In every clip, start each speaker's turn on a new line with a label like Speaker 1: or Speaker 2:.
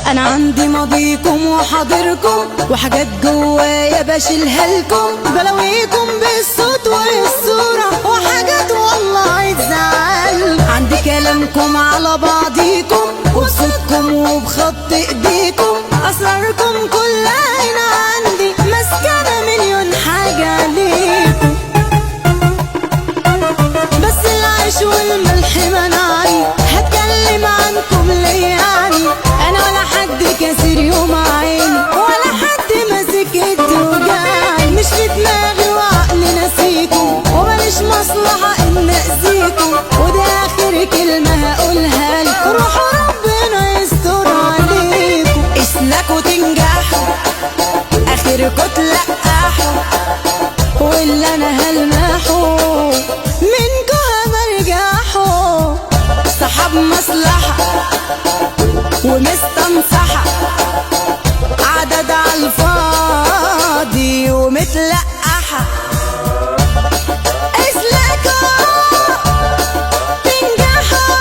Speaker 1: انا عندي ماضيكم وحاضركم وحاجات جوايا بشيلها لكم، بلاويكم بالصوت والصورة وحاجات والله تزعل. عندي كلامكم على بعضيكم وبصوتكم وبخط ايديكم، اسراركم كلها هنا عندي مسكنة مليون حاجة ليكم. بس العيش والملح منعني، هتكلم عنكم ليه يعني؟ انا ولا حد كسر يوم عيني ولا حد ماسك التوجعني، مش في دماغي وعقلي نسيكم وماليش مصلحة ان اذيكم، ودي اخر كلمة هقولها لكم، روحوا ربنا يستر عليكم. اسلكوا تنجحوا اخركوا تلقحوا، واللي انا هلمحه منكوا همرجحوا. صحاب مصلحة ومستنصحة، عدد عالفاضي ومتلقحة. اسلكوا تنجحوا،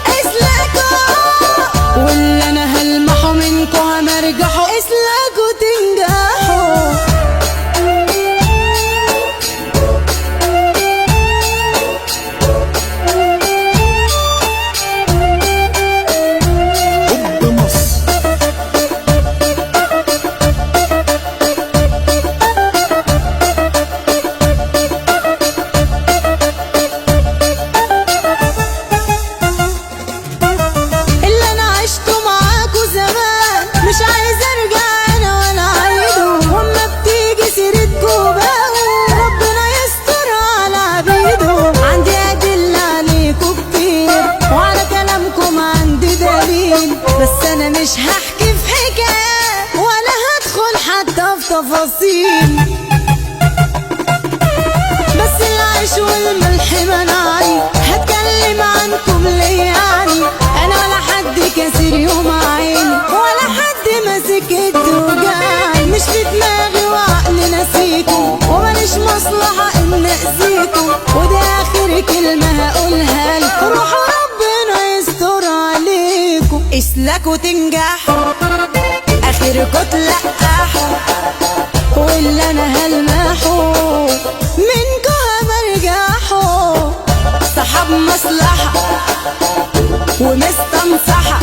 Speaker 1: اسلكوا واللي انا هلمحه منكوا همرجحوا. اسلكوا تنجحوا. مش عايز ارجع انا ولا اعيده، وما بتيجي سيرتكوا بقوا ربنا يستر على عبيده. عندي ادله عليكوا كتير وعلى كلامكم عندي دليل، بس انا مش هحكي في حكايه ولا هدخل حتى في تفاصيل. بس العيش والملح منعني، هتكلم عنكم ليه يعني؟ انا ولا حد كسر يوم عيني ولا حد ماسك التوجعني، مش في دماغي وعقلي نسيكم وماليش مصلحة ان اذيكم، ودي اخر كلمة هقولها لكم، روحوا ربنا يستر عليكم. اسلكوا تنجحوا اخركوا تلقحوا، واللي انا هلمحه منكوا همرجحوا. صحاب مصلحة ومستنصحة،